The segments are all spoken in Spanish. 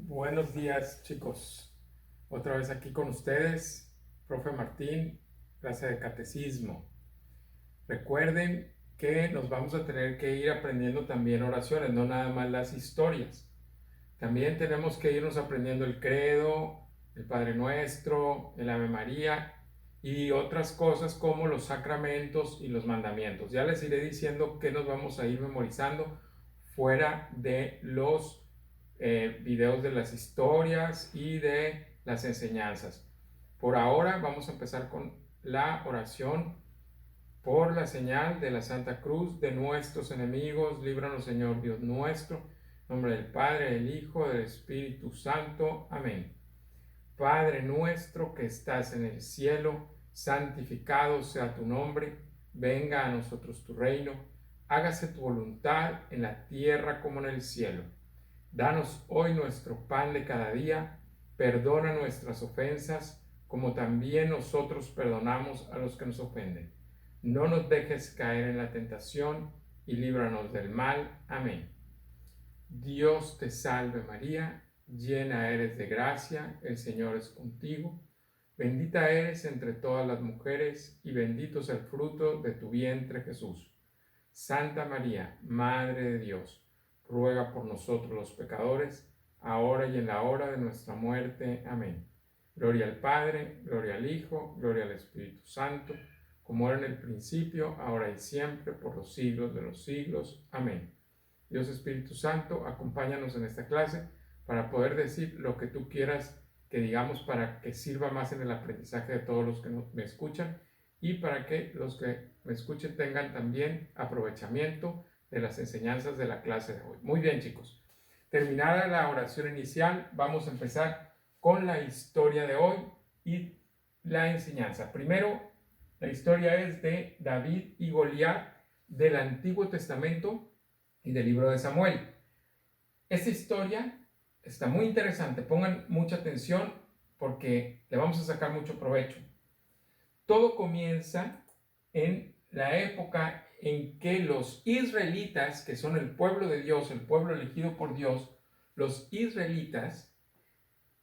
Buenos días, chicos. Otra vez aquí con ustedes, profe Martín, clase de catecismo. Recuerden que nos vamos a tener que ir aprendiendo también oraciones, no nada más las historias. También tenemos que irnos aprendiendo el credo, el Padre Nuestro, el Ave María y otras cosas como los sacramentos y los mandamientos. Ya les iré diciendo que nos vamos a ir memorizando fuera de los videos de las historias y de las enseñanzas. Por ahora vamos a empezar con la oración por la señal de la Santa Cruz de nuestros enemigos. Líbranos, Señor Dios nuestro. En nombre del Padre, del Hijo, del Espíritu Santo. Amén. Padre nuestro que estás en el cielo, santificado sea tu nombre. Venga a nosotros tu reino. Hágase tu voluntad en la tierra como en el cielo. Danos hoy nuestro pan de cada día, perdona nuestras ofensas, como también nosotros perdonamos a los que nos ofenden. No nos dejes caer en la tentación y líbranos del mal. Amén. Dios te salve María, llena eres de gracia, el Señor es contigo. Bendita eres entre todas las mujeres y bendito es el fruto de tu vientre Jesús. Santa María, Madre de Dios, ruega por nosotros los pecadores, ahora y en la hora de nuestra muerte. Amén. Gloria al Padre, gloria al Hijo, gloria al Espíritu Santo, como era en el principio, ahora y siempre, por los siglos de los siglos. Amén. Dios Espíritu Santo, acompáñanos en esta clase para poder decir lo que tú quieras que digamos para que sirva más en el aprendizaje de todos los que me escuchan y para que los que me escuchen tengan también aprovechamiento de las enseñanzas de la clase de hoy. Muy bien, chicos. Terminada la oración inicial, vamos a empezar con la historia de hoy y la enseñanza. Primero, la historia es de David y Goliat del Antiguo Testamento y del libro de Samuel. Esta historia está muy interesante. Pongan mucha atención porque le vamos a sacar mucho provecho. Todo comienza en la época en que los israelitas, que son el pueblo de Dios, el pueblo elegido por Dios, los israelitas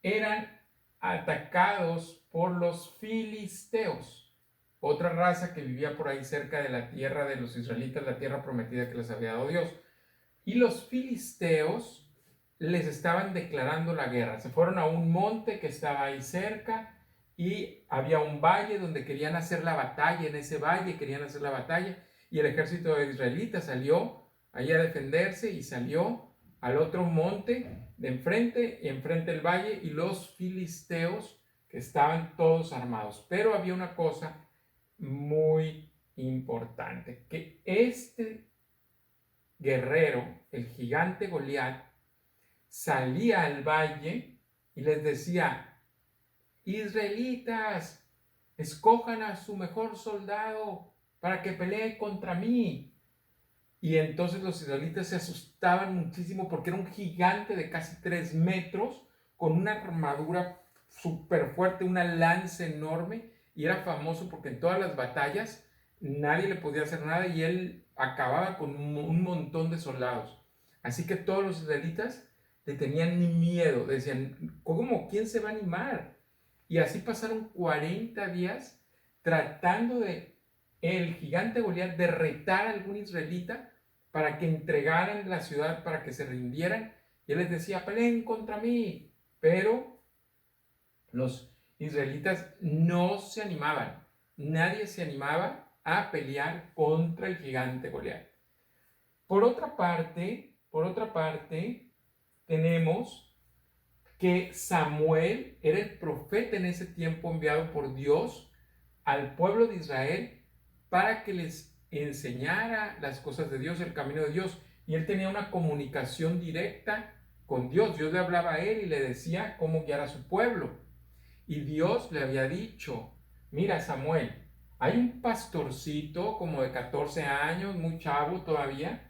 eran atacados por los filisteos, otra raza que vivía por ahí cerca de la tierra de los israelitas, la tierra prometida que les había dado Dios. Y los filisteos les estaban declarando la guerra. Se fueron a un monte que estaba ahí cerca y había un valle donde querían hacer la batalla. En ese valle querían hacer la batalla y el ejército de israelitas salió ahí a defenderse y salió al otro monte de enfrente y enfrente del valle, y los filisteos que estaban todos armados. Pero había una cosa muy importante, que este guerrero, el gigante Goliat, salía al valle y les decía: israelitas, escojan a su mejor soldado para que pelee contra mí. Y entonces los israelitas se asustaban muchísimo porque era un gigante de casi 3 metros con una armadura súper fuerte, una lanza enorme, y era famoso porque en todas las batallas nadie le podía hacer nada y él acababa con un montón de soldados. Así que todos los israelitas le tenían miedo, decían: ¿cómo? ¿Quién se va a animar? Y así pasaron 40 días tratando de el gigante Goliat de retar a algún israelita para que entregaran la ciudad, para que se rindieran. Y él les decía: peleen contra mí. Pero los israelitas no se animaban. Nadie se animaba a pelear contra el gigante Goliat. Por otra parte, tenemos que Samuel era el profeta en ese tiempo enviado por Dios al pueblo de Israel para que les enseñara las cosas de Dios, el camino de Dios. Y él tenía una comunicación directa con Dios. Dios le hablaba a él y le decía cómo guiar a su pueblo. Y Dios le había dicho: mira, Samuel, hay un pastorcito como de 14 años, muy chavo todavía,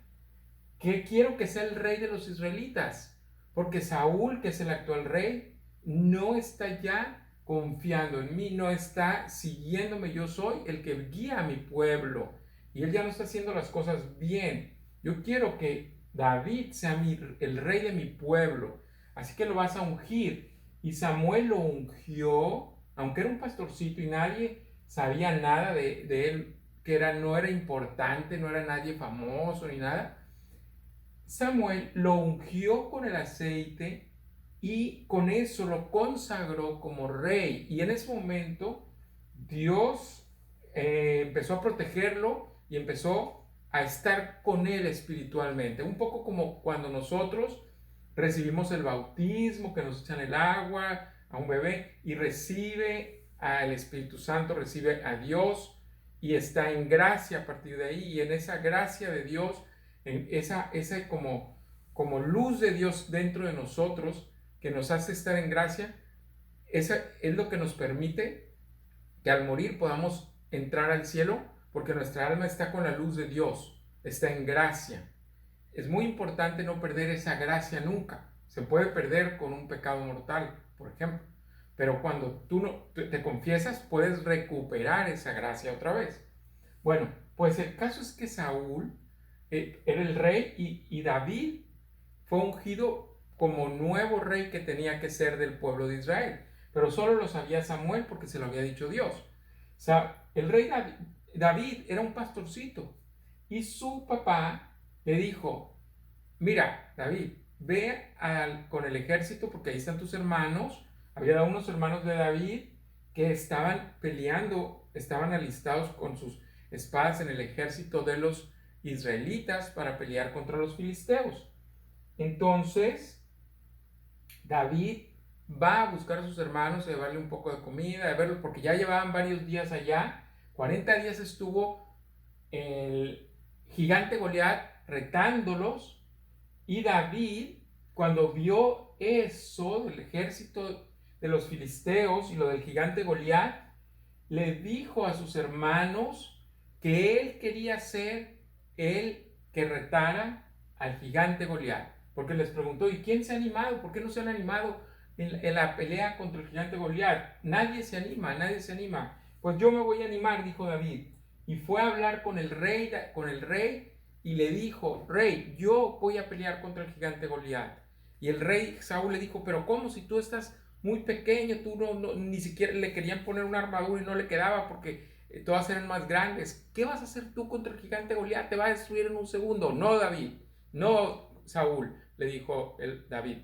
que quiero que sea el rey de los israelitas, porque Saúl, que es el actual rey, no está ya confiando en mí, no está siguiéndome. Yo soy el que guía a mi pueblo y él ya no está haciendo las cosas bien. Yo quiero que David sea el rey de mi pueblo. así que lo vas a ungir. Y Samuel lo ungió, aunque era un pastorcito y nadie sabía nada de él, que no era importante, no era nadie famoso ni nada. Samuel lo ungió con el aceite y con eso lo consagró como rey. Y en ese momento Dios empezó a protegerlo y empezó a estar con él espiritualmente. Un poco como cuando nosotros recibimos el bautismo, que nos echan el agua a un bebé y recibe al Espíritu Santo, recibe a Dios y está en gracia a partir de ahí. Y en esa gracia de Dios, en esa como luz de Dios dentro de nosotros, que nos hace estar en gracia, esa es lo que nos permite que al morir podamos entrar al cielo, porque nuestra alma está con la luz de Dios, está en gracia. Es muy importante no perder esa gracia nunca. Se puede perder con un pecado mortal, por ejemplo, pero cuando tú no te confiesas, puedes recuperar esa gracia otra vez. Bueno, pues el caso es que Saúl era el rey y David fue ungido como nuevo rey que tenía que ser del pueblo de Israel, pero solo lo sabía Samuel porque se lo había dicho Dios. O sea, el rey David era un pastorcito y su papá le dijo: mira, David, ve con el ejército porque ahí están tus hermanos. Había unos hermanos de David que estaban peleando, estaban alistados con sus espadas en el ejército de los israelitas para pelear contra los filisteos. Entonces, David va a buscar a sus hermanos, a llevarle un poco de comida, a verlos, porque ya llevaban varios días allá. 40 días estuvo el gigante Goliat retándolos, y David, cuando vio eso del ejército de los filisteos y lo del gigante Goliat, le dijo a sus hermanos que él quería ser el que retara al gigante Goliat, porque les preguntó: ¿y quién se ha animado? ¿Por qué no se han animado en la pelea contra el gigante Goliat? Nadie se anima, nadie se anima. Pues yo me voy a animar, dijo David, y fue a hablar con el rey y le dijo: rey, yo voy a pelear contra el gigante Goliat. Y el rey Saúl le dijo: pero ¿cómo? Si tú estás muy pequeño, tú ni siquiera le querían poner una armadura y no le quedaba porque todas eran más grandes. ¿Qué vas a hacer tú contra el gigante Goliat? Te va a destruir en un segundo. No, David, no, Saúl, le dijo David,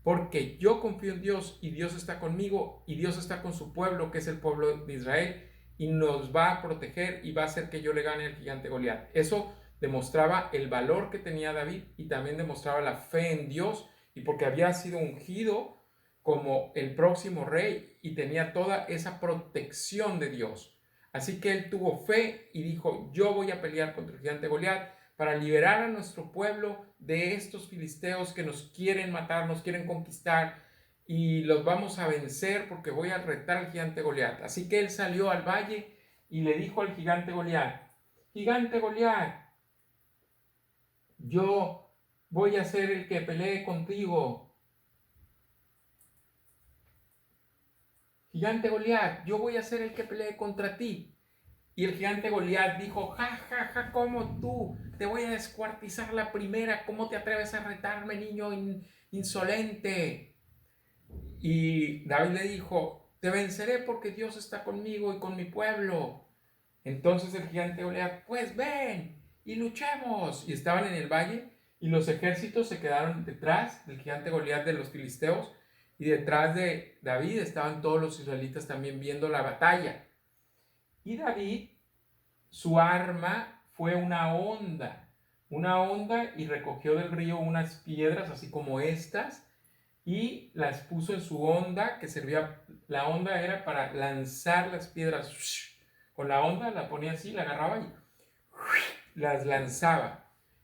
porque yo confío en Dios y Dios está conmigo y Dios está con su pueblo, que es el pueblo de Israel, y nos va a proteger y va a hacer que yo le gane al gigante Goliat. Eso demostraba el valor que tenía David y también demostraba la fe en Dios, y porque había sido ungido como el próximo rey y tenía toda esa protección de Dios. Así que él tuvo fe y dijo: yo voy a pelear contra el gigante Goliat para liberar a nuestro pueblo de estos filisteos que nos quieren matar, nos quieren conquistar, y los vamos a vencer porque voy a retar al gigante Goliat. Así que él salió al valle y le dijo al gigante Goliat: gigante Goliat, yo voy a ser el que pelee contigo. Gigante Goliat, yo voy a ser el que pelee contra ti. Y el gigante Goliat dijo: ja, ja, ja, ¿cómo tú? Te voy a descuartizar la primera. ¿Cómo te atreves a retarme, niño insolente? Y David le dijo: te venceré porque Dios está conmigo y con mi pueblo. Entonces el gigante Goliat: pues ven y luchemos. Y estaban en el valle y los ejércitos se quedaron detrás del gigante Goliat de los filisteos, y detrás de David estaban todos los israelitas también viendo la batalla. Y David, su arma fue una honda, y recogió del río unas piedras así como estas y las puso en su honda, que servía, la honda era para lanzar las piedras. Con la honda la ponía así, la agarraba y las lanzaba.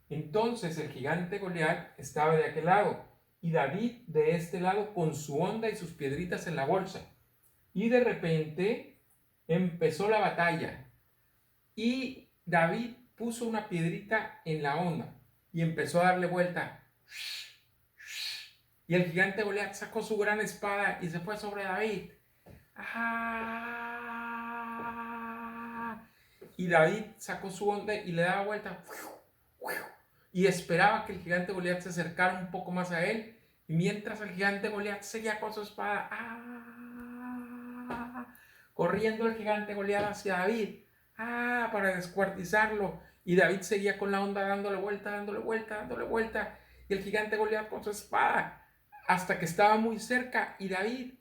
Entonces el gigante Goliat estaba de aquel lado y David de este lado con su honda y sus piedritas en la bolsa. Y de repente empezó la batalla y David puso una piedrita en la honda y empezó a darle vuelta. Y el gigante Goliat sacó su gran espada y se fue sobre David. ¡Ah! Y David sacó su honda y le daba vuelta y esperaba que el gigante Goliat se acercara un poco más a él Y mientras el gigante Goliat seguía con su espada, corriendo el gigante Goliat hacia David, para descuartizarlo. Y David seguía con la onda dándole vuelta, dándole vuelta, dándole vuelta. Y el gigante Goliat con su espada, hasta que estaba muy cerca. Y David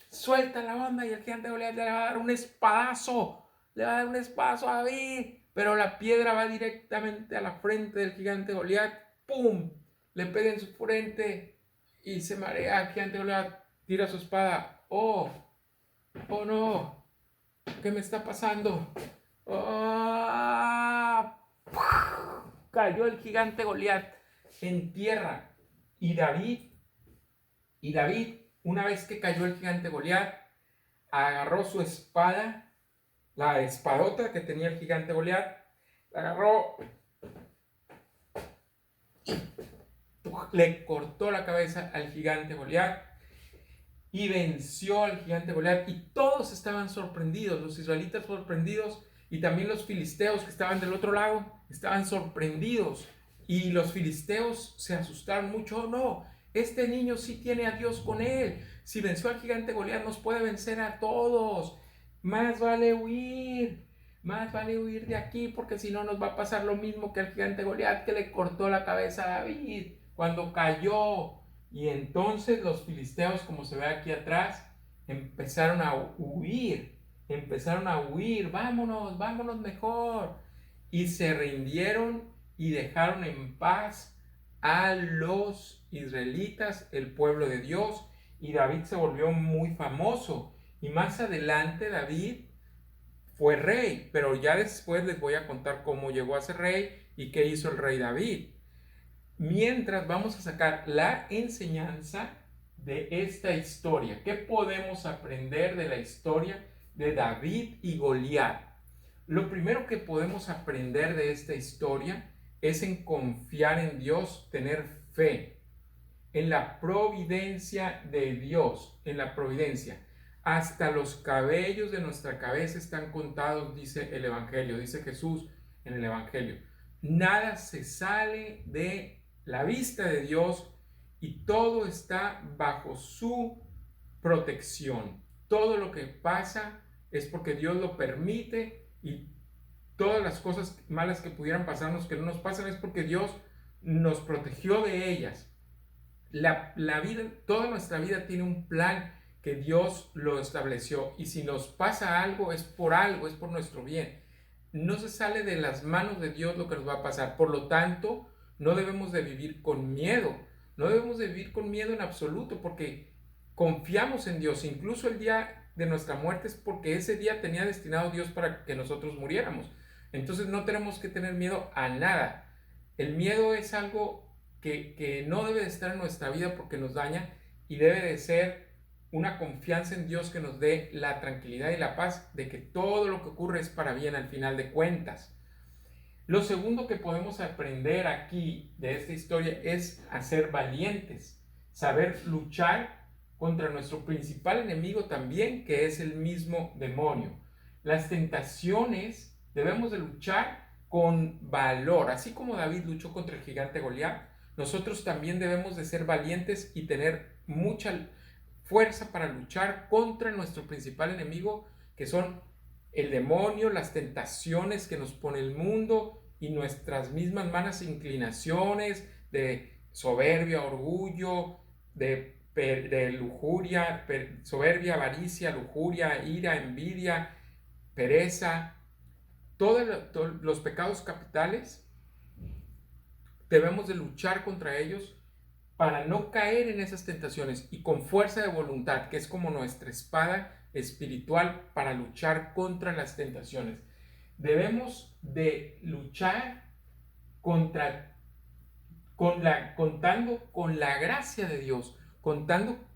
suelta la onda y el gigante Goliat le va a dar un espadazo. Le va a dar un espadazo a David. Pero la piedra va directamente a la frente del gigante Goliat. ¡Pum! Le pega en su frente y se marea. El gigante Goliat tira su espada. ¡Oh! ¡Oh no! ¿Qué me está pasando? ¡Oh! Cayó el gigante Goliat en tierra. Y David, una vez que cayó el gigante Goliat, agarró su espada, la espadota que tenía el gigante Goliat, la agarró y le cortó la cabeza al gigante Goliat y venció al gigante Goliat. Y todos estaban sorprendidos, los israelitas sorprendidos, y también los filisteos que estaban del otro lado estaban sorprendidos. Y los filisteos se asustaron mucho. No, este niño sí tiene a Dios con él. Si venció al gigante Goliat, nos puede vencer a todos. Más vale huir de aquí, porque si no nos va a pasar lo mismo que al gigante Goliat, que le cortó la cabeza a David cuando cayó. Y entonces los filisteos, como se ve aquí atrás, empezaron a huir, vámonos mejor. Y se rindieron y dejaron en paz a los israelitas, el pueblo de Dios, y David se volvió muy famoso. Y más adelante David fue rey, pero ya después les voy a contar cómo llegó a ser rey y qué hizo el rey David. Mientras vamos a sacar la enseñanza de esta historia. ¿Qué podemos aprender de la historia de David y Goliat? Lo primero que podemos aprender de esta historia es en confiar en Dios, tener fe en la providencia de Dios, en la providencia. Hasta los cabellos de nuestra cabeza están contados, dice el Evangelio, dice Jesús en el Evangelio. Nada se sale de la vista de Dios y todo está bajo su protección. Todo lo que pasa es porque Dios lo permite, y todas las cosas malas que pudieran pasarnos, que no nos pasan, es porque Dios nos protegió de ellas. La vida, toda nuestra vida tiene un plan que Dios lo estableció, y si nos pasa algo, es por nuestro bien. No se sale de las manos de Dios lo que nos va a pasar. Por lo tanto, no debemos de vivir con miedo. No debemos de vivir con miedo en absoluto, porque confiamos en Dios. Incluso el día de nuestra muerte es porque ese día tenía destinado Dios para que nosotros muriéramos. Entonces no tenemos que tener miedo a nada. El miedo es algo que no debe de estar en nuestra vida porque nos daña, y debe de ser una confianza en Dios que nos dé la tranquilidad y la paz de que todo lo que ocurre es para bien al final de cuentas. Lo segundo que podemos aprender aquí de esta historia es a ser valientes, saber luchar contra nuestro principal enemigo también, que es el mismo demonio. Las tentaciones debemos de luchar con valor, así como David luchó contra el gigante Goliat. Nosotros también debemos de ser valientes y tener mucha fuerza para luchar contra nuestro principal enemigo, que son el demonio, las tentaciones que nos pone el mundo y nuestras mismas malas inclinaciones de soberbia, orgullo, de lujuria, soberbia, avaricia, lujuria, ira, envidia, pereza. Todos los pecados capitales debemos de luchar contra ellos para no caer en esas tentaciones, y con fuerza de voluntad, que es como nuestra espada espiritual para luchar contra las tentaciones. Debemos de luchar contando con la gracia de Dios,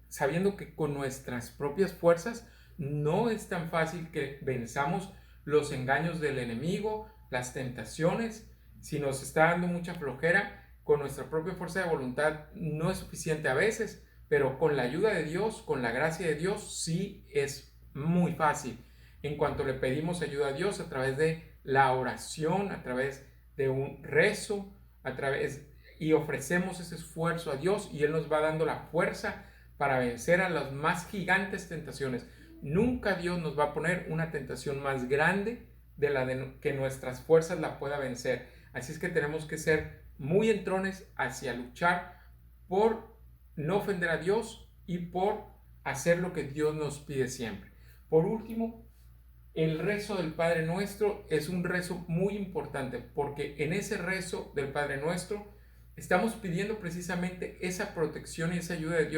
sabiendo que con nuestras propias fuerzas no es tan fácil que venzamos los engaños del enemigo, las tentaciones. Si nos está dando mucha flojera, con nuestra propia fuerza de voluntad no es suficiente a veces, pero con la ayuda de Dios, con la gracia de Dios, sí es muy fácil. En cuanto le pedimos ayuda a Dios a través de la oración, a través de un rezo, y ofrecemos ese esfuerzo a Dios y Él nos va dando la fuerza para vencer a las más gigantes tentaciones. Nunca Dios nos va a poner una tentación más grande de la que nuestras fuerzas la pueda vencer. Así es que tenemos que ser muy entrones hacia luchar por no ofender a Dios y por hacer lo que Dios nos pide siempre. Por último, el rezo del Padre Nuestro es un rezo muy importante porque en ese rezo del Padre Nuestro estamos pidiendo precisamente esa protección y esa ayuda de Dios.